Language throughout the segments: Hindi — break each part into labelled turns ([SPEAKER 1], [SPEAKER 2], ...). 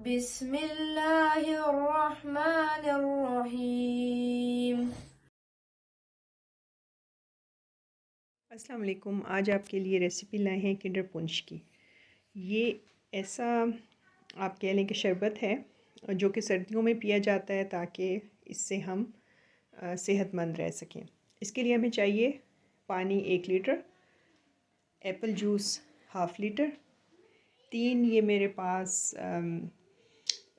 [SPEAKER 1] बिस्मिल्लाहिर्रहमानिर्रहीम।
[SPEAKER 2] अस्सलाम वालेकुम। आज आपके लिए रेसिपी लाए हैं किंडर पुंछ की। ये ऐसा आप कह लें कि शरबत है जो कि सर्दियों में पिया जाता है ताकि इससे हम सेहतमंद रह सकें। इसके लिए हमें चाहिए पानी 1 लीटर, एप्पल जूस 1/2 लीटर, 3 ये मेरे पास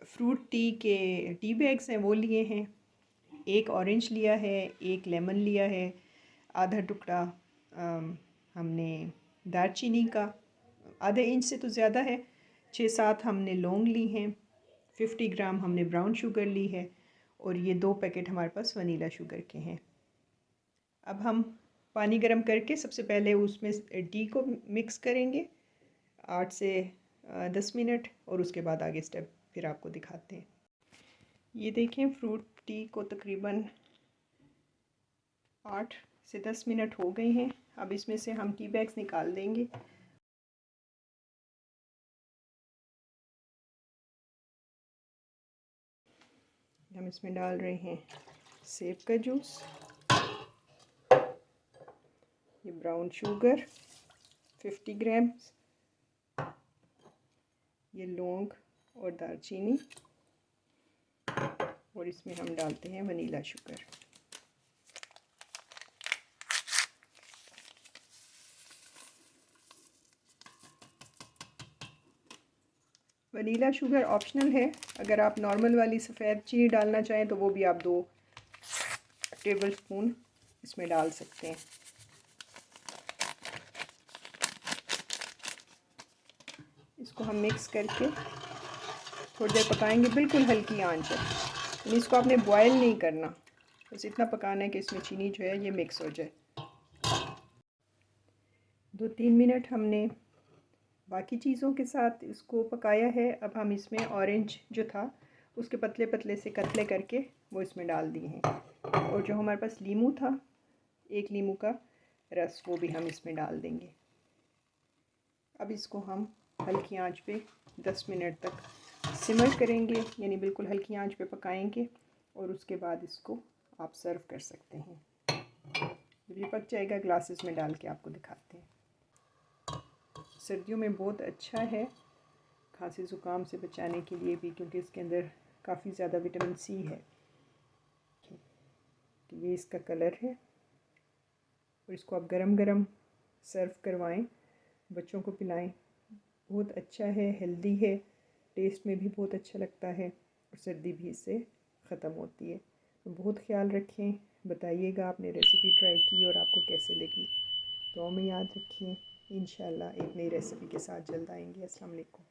[SPEAKER 2] फ्रूट टी के टी बैग्स हैं वो लिए हैं, 1 ऑरेंज लिया है, 1 लेमन लिया है, आधा टुकड़ा हमने दालचीनी का, आधे इंच से तो ज़्यादा है, 6-7 हमने लौंग ली हैं, 50 ग्राम हमने ब्राउन शुगर ली है और ये 2 पैकेट हमारे पास वनीला शुगर के हैं। अब हम पानी गर्म करके सबसे पहले उसमें टी को मिक्स करेंगे 8 से 10 मिनट और उसके बाद आगे स्टेप फिर आपको दिखाते हैं। ये देखें फ्रूट टी को तकरीबन 8 से 10 मिनट हो गए हैं। अब इसमें से हम टी बैग्स निकाल देंगे। हम इसमें डाल रहे हैं सेब का जूस, ये ब्राउन शुगर 50 ग्राम, ये लौंग और दालचीनी और इसमें हम डालते हैं vanilla sugar. Vanilla sugar optional है, अगर आप नॉर्मल वाली सफ़ेद चीनी डालना चाहें तो वो भी आप 2 टेबल स्पून इसमें डाल सकते हैं। इसको हम मिक्स करके थोड़ी देर पकाएंगे, बिल्कुल हल्की आंच है, यानी इसको आपने बॉयल नहीं करना, बस इतना पकाना है कि इसमें चीनी जो है ये मिक्स हो जाए। 2-3 मिनट हमने बाकी चीज़ों के साथ इसको पकाया है। अब हम इसमें ऑरेंज जो था उसके पतले पतले से कतले करके वो इसमें डाल दिए हैं और जो हमारे पास नींबू था, 1 नींबू का रस, वो भी हम इसमें डाल देंगे। अब इसको हम हल्की आंच पे 10 मिनट तक सिमर करेंगे, यानी बिल्कुल हल्की आंच पे पकाएंगे और उसके बाद इसको आप सर्व कर सकते हैं। जब ये पक जाएगा ग्लासेस में डाल के आपको दिखाते हैं। सर्दियों में बहुत अच्छा है खांसी ज़ुकाम से बचाने के लिए भी, क्योंकि इसके अंदर काफ़ी ज़्यादा विटामिन सी है। तो ये इसका कलर है और इसको आप गरम गरम सर्व करवाएं, बच्चों को पिलाएं। बहुत अच्छा है, हेल्दी है, टेस्ट में भी बहुत अच्छा लगता है और सर्दी भी इससे ख़त्म होती है। तो बहुत ख्याल रखें, बताइएगा आपने रेसिपी ट्राई की और आपको कैसे लगी। दुआ में याद रखिए। इंशाल्लाह एक नई रेसिपी के साथ जल्द आएंगे। अस्सलाम वालेकुम।